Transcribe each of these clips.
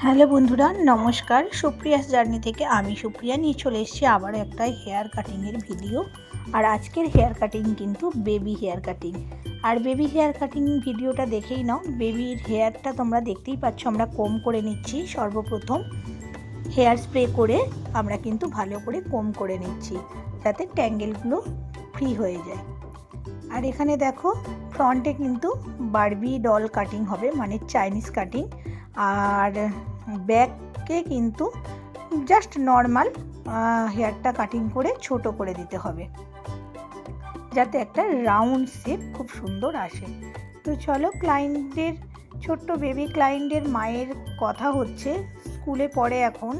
Hello বন্ধুরা, নমস্কার। Supriya's journey থেকে আমি সুপ্রিয়া নিয়ে চলে এসেছি আবার একটা হেয়ার কাটিংয়ের ভিডিও। আর আজকের হেয়ার কাটিং কিন্তু বেবি হেয়ার কাটিং। আর বেবি হেয়ার কাটিং ভিডিওটা দেখেই নাও। বেবির হেয়ারটা তোমরা দেখতেই পাচ্ছ, আমরা কোম করে নিচ্ছি। সর্বপ্রথম হেয়ার স্প্রে করে আমরা কিন্তু ভালো করে কোম করে নিচ্ছি, যাতে ট্যাঙ্গেলগুলো ফ্রি হয়ে যায়। আর এখানে দেখো, ফ্রন্টে কিন্তু বারবি ডল কাটিং হবে, মানে চাইনিজ কাটিং। আর ব্যাককে কিন্তু জাস্ট নর্মাল হেয়ারটা কাটিং করে ছোট করে দিতে হবে, যাতে একটা রাউন্ড শেপ খুব সুন্দর আসে। তো চলো, ক্লায়েন্টের ছোট্ট বেবি ক্লায়েন্টের মায়ের কথা হচ্ছে, স্কুলে পড়ে এখন,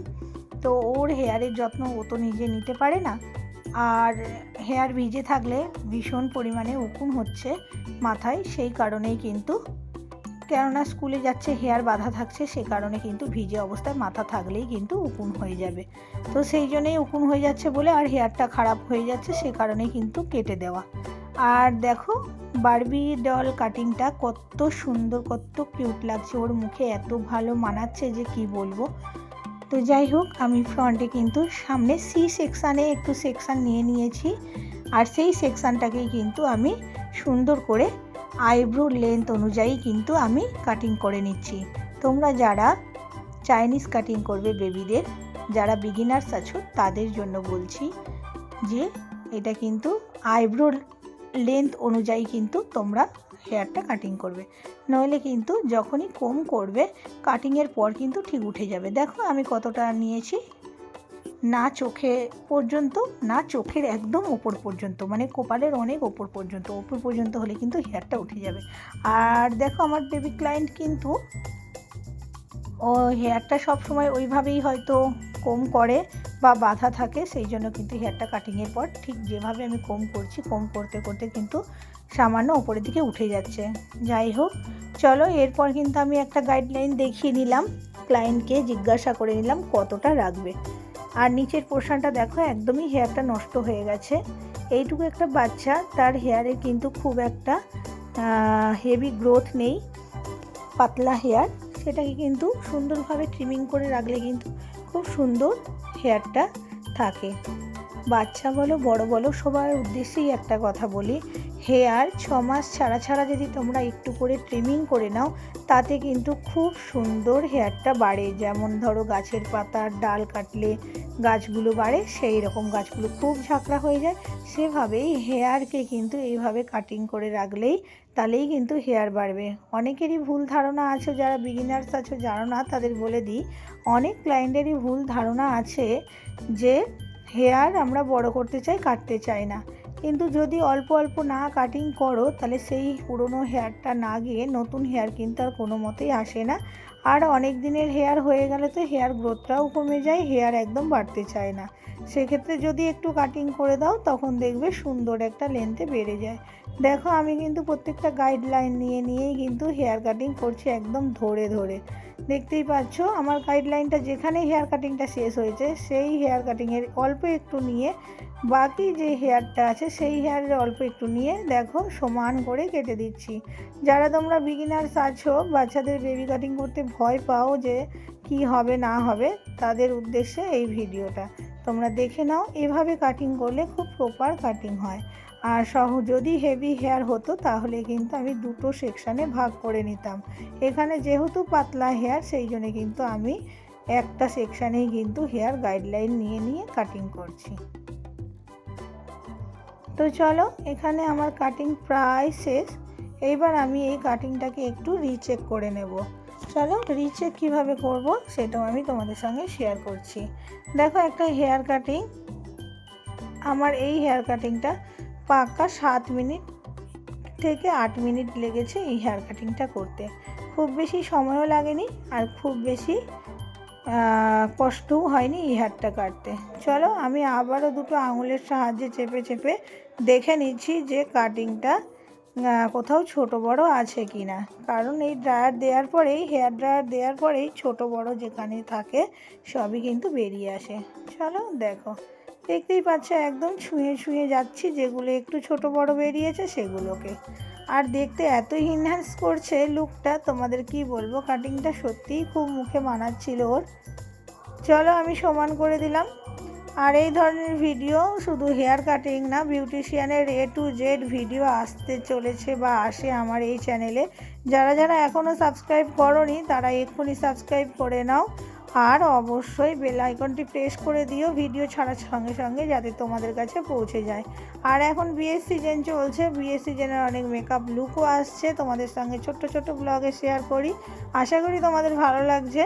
তো ওর হেয়ারের যত্ন ও তো নিজে নিতে পারে না। আর হেয়ার ভিজে থাকলে ভীষণ পরিমাণে উকুন হচ্ছে মাথায়, সেই কারণেই কিন্তু, কেননা স্কুলে যাচ্ছে, হেয়ার বাঁধা থাকছে, সে কারণে কিন্তু ভিজে অবস্থায় মাথা থাকলেই কিন্তু উকুন হয়ে যাবে। তো সেই জন্যই উকুন হয়ে যাচ্ছে বলে, আর হেয়ারটা খারাপ হয়ে যাচ্ছে, সে কারণেই কিন্তু কেটে দেওয়া। আর দেখো, বারবি ডল কাটিংটা কত সুন্দর, কত কিউট লাগছে, ওর মুখে এত ভালো মানাচ্ছে যে কি বলবো। তো যাই হোক, আমি ফ্রন্টে কিন্তু সামনে সি সেকশানে একটু সেকশান নিয়ে নিয়েছি। আর সেই সেকশানটাকেই কিন্তু আমি সুন্দর করে আইব্রো লেন্থ অনুযায়ী কিন্তু আমি কাটিং করে নিচ্ছি। তোমরা যারা চাইনিজ কাটিং করবে বেবিদের, যারা বিগিনার্স আছো, তাদের জন্য বলছি যে এটা কিন্তু আইব্রো লেন্থ অনুযায়ী কিন্তু তোমরা হেয়ারটা কাটিং করবে, নইলে কিন্তু যখনই কোম করবে কাটিংয়ের পর কিন্তু ঠিক উঠে যাবে। দেখো আমি কতটা নিয়েছি, না চোখে পর্যন্ত, না চোখের একদম ওপর পর্যন্ত, মানে কপালের অনেক ওপর পর্যন্ত হলে কিন্তু হেয়ারটা উঠে যাবে। আর দেখো, আমার বেবি ক্লায়েন্ট কিন্তু ও হেয়ারটা সব সময় ওইভাবেই হয়তো কোম করে বা বাঁধা থাকে, সেই জন্য কিন্তু হেয়ারটা কাটিংয়ের পর ঠিক যেভাবে আমি কোম করছি, কোম করতে করতে কিন্তু সামান্য ওপরের দিকে উঠে যাচ্ছে। যাই হোক, চলো, এরপর কিন্তু আমি একটা গাইডলাইন দেখিয়ে নিলাম, ক্লায়েন্টকে জিজ্ঞাসা করে নিলাম কতটা রাখবে। আর নিচের পোর্শনটা দেখো, একদমই হেয়ারটা নষ্ট হয়ে গেছে। এইটুকু একটা বাচ্চা, তার হেয়ারে কিন্তু খুব একটা হেভি গ্রোথ নেই, পাতলা হেয়ার। সেটাকে কিন্তু সুন্দরভাবে ট্রিমিং করে রাখলে কিন্তু খুব সুন্দর হেয়ারটা থাকে। বাচ্চা বলো, বড় বলো, সবার উদ্দেশ্যেই একটা কথা বলি, হেয়ার 6 মাস ছাড়া ছাড়া যদি তোমরা একটু করে ট্রিমিং করে নাও, তাতে কিন্তু খুব সুন্দর হেয়ারটা বাড়ে। যেমন ধরো, গাছের পাতার ডাল কাটলে গাছগুলো বাড়ে, সেই রকম গাছগুলো খুব ঝাঁকড়া হয়ে যায়, সেভাবেই হেয়ারকে কিন্তু এইভাবে কাটিং করে রাখলেই, তাহলেই কিন্তু হেয়ার বাড়বে। অনেকেরই ভুল ধারণা আছে, যারা বিগিনার্স আছো জানো না, তাদের বলে দিই, অনেক ক্লায়েন্টেরই ভুল ধারণা আছে যে হেয়ার আমরা বড় করতে চাই, কাটতে চাই না। কিন্তু যদি অল্প অল্প না কাটিং করো, তাহলে সেই পুরনো হেয়ারটা না গিয়ে নতুন হেয়ার কিন্তু আর কোনো মতেই আসে না। আর অনেক দিনের হেয়ার হয়ে গেলে তো হেয়ার গ্রোথটাও কমে যায়, হেয়ার একদম বাড়তে চায় না। সেক্ষেত্রে যদি একটু কাটিং করে দাও, তখন দেখবে সুন্দর একটা লেন্থে বেড়ে যায়। দেখো, আমি কিন্তু প্রত্যেকটা গাইডলাইন নিয়েই কিন্তু হেয়ার কাটিং করছি, একদম ধরে ধরে। দেখতেই পাচ্ছ, আমার গাইডলাইনটা যেখানে হেয়ার কাটিংটা শেষ হয়েছে, সেই হেয়ার কাটিংয়ের অল্প একটু নিয়ে, বাকি যে হেয়ারটা আছে সেই হেয়ারের অল্প একটু নিয়ে দেখো সমান করে কেটে দিচ্ছি। যারা তোমরা বিগিনার্স আছো, বাচ্চাদের বেবি কাটিং করতে ভয় পাও যে কি হবে না হবে, তাদের উদ্দেশ্যে এই ভিডিওটা তোমরা দেখে নাও। এভাবে কাটিং করলে খুব প্রপার কাটিং হয়। আর যদি হেভি হেয়ার হতো, তাহলে কিন্তু আমি দুটো সেকশানে ভাগ করে নিতাম। এখানে যেহেতু পাতলা হেয়ার, সেই জন্য কিন্তু আমি একটা সেকশানেই কিন্তু হেয়ার গাইডলাইন নিয়ে কাটিং করছি। তো চলো, এখানে আমার কাটিং প্রায় শেষ। এইবার আমি এই কাটিংটাকে একটু রিচেক করে নেব। চলো, রিচেক কিভাবে করব সেটাও আমি তোমাদের সঙ্গে শেয়ার করছি। দেখো, একটা হেয়ার কাটিং, আমার এই হেয়ার কাটিংটা পাক্কা 7 মিনিট থেকে 8 মিনিট লেগেছে এই হেয়ার কাটিংটা করতে। খুব বেশি সময়ও লাগেনি, আর খুব বেশি কষ্টও হয়নি এই হেয়ারটা কাটতে। চলো, আমি আবারও দুটো আঙুলের সাহায্যে চেপে চেপে দেখে নিচ্ছি যে কাটিংটা কোথাও ছোট বড় আছে কি না। কারণ এই ড্রায়ার দেওয়ার পরেই, হেয়ার ড্রায়ার দেওয়ার পরেই ছোট বড় যেখানে থাকে সবই কিন্তু বেরিয়ে আসে। চলো দেখো, দেখতেই পাচ্ছ, একদম ছুঁয়ে ছুঁয়ে যাচ্ছি, যেগুলো একটু ছোট বড় বেরিয়েছে সেগুলোকে। আর দেখতে এতই ইনহ্যান্স করছে লুকটা, তোমাদের কি বলবো, কাটিংটা সত্যিই খুব মুখে মানাচ্ছিল ওর। চলো আমি সমান করে দিলাম। আর এই ধরনের ভিডিও শুধু হেয়ার কাটিং না, বিউটিশিয়ানের A to Z ভিডিও আসতে চলেছে বা আসে আমার এই চ্যানেলে। যারা যারা এখনও সাবস্ক্রাইব করোনি তারা এক্ষুনি সাবস্ক্রাইব করে নাও, আর অবশ্যই বেল আইকনটি প্রেস করে দিও ভিডিও ছাড়ার সঙ্গে সঙ্গে, যাতে তোমাদের কাছে পৌঁছে যায়। আর এখন বিয়ের সিজন চলছে, বিয়ের সিজনের অনেক মেকআপ লুকও আসছে, তোমাদের সঙ্গে ছোট্ট ছোট্ট ব্লগে শেয়ার করি। আশা করি তোমাদের ভালো লাগছে।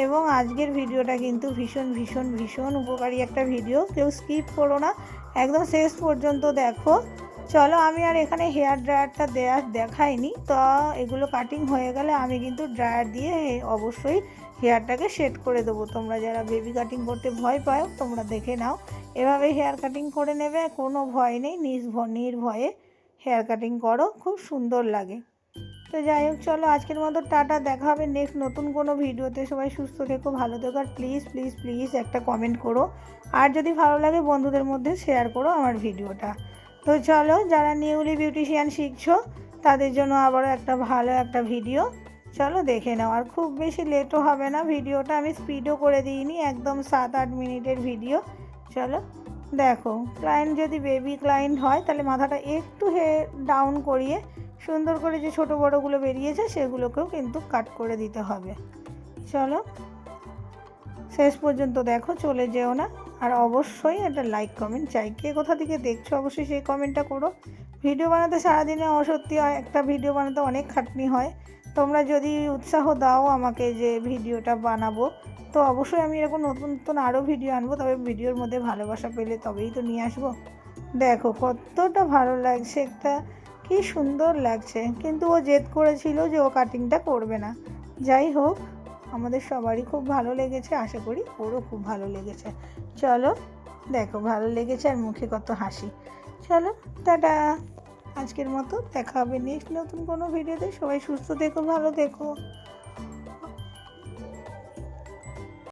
এবং আজকের ভিডিওটা কিন্তু ভীষণ ভীষণ ভীষণ উপকারী একটা ভিডিও, কেউ স্কিপ করো না, একদম শেষ পর্যন্ত দেখো। চলো আমি আর এখানে হেয়ার ড্রায়ারটা দেখাইনি, তো এগুলো কাটিং হয়ে গেলে আমি কিন্তু ড্রায়ার দিয়ে অবশ্যই হেয়ারটাকে সেট করে দেবো। তোমরা যারা বেবি কাটিং করতে ভয় পাও তোমরা দেখে নাও, এভাবে হেয়ার কাটিং করে নেবে, কোনো ভয় নেই, নির্ভয়ে হেয়ার কাটিং করো, খুব সুন্দর লাগে। তো যাই হোক, চলো আজকের মতো টাটা, দেখা হবে নেক্সট নতুন কোনো ভিডিওতে। সবাই সুস্থ থেকো, ভালো থেকো, আর প্লিজ প্লিজ প্লিজ একটা কমেন্ট করো, আর যদি ভালো লাগে বন্ধুদের মধ্যে শেয়ার করো আমার ভিডিওটা। তো চলো, যারা নিউলি বিউটিশিয়ান শিখছো তাদের জন্য আবারও একটা ভালো একটা ভিডিও, চলো দেখে নাও। আর খুব বেশি লেটও হবে না, ভিডিওটা আমি স্পিডও করে দিইনি, একদম 7-8 মিনিটের ভিডিও। চলো দেখো, ক্লায়েন্ট যদি বেবি ক্লায়েন্ট হয় তাহলে মাথাটা একটু ডাউন করিয়ে সুন্দর করে যে ছোট বড়গুলো বেরিয়েছে সেগুলোকেও কিন্তু কাট করে দিতে হবে। চলো শেষ পর্যন্ত দেখো, চলে যেও না। আর অবশ্যই একটা লাইক কমেন্ট চাই, কে কোথা থেকে দেখছো অবশ্যই সেই কমেন্টটা করো। ভিডিও বানাতে সারাদিনে সত্যি একটা ভিডিও বানাতে অনেক খাটনি হয়, তোমরা যদি উৎসাহ দাও আমাকে যে ভিডিওটা বানাবো, তো অবশ্যই আমি এরকম নতুন নতুন আরও ভিডিও আনবো, তবে ভিডিওর মধ্যে ভালোবাসা পেলে তবেই তো নিয়ে আসবো। দেখো কতটা ভালো লাগছে, একটা কি সুন্দর লাগছে, কিন্তু ও জেদ করেছিল যে ও কাটিংটা করবে না। যাই হোক, আমাদের সবারই খুব ভালো লেগেছে, আশা করি ওরও খুব ভালো লেগেছে। চলো দেখো, ভালো লেগেছে আর মুখে কত হাসি। চলো টাটা, আজকের মতো দেখা হবে নেক্সট নতুন কোনো ভিডিওতে। সবাই সুস্থ থেকো, ভালো থেকো।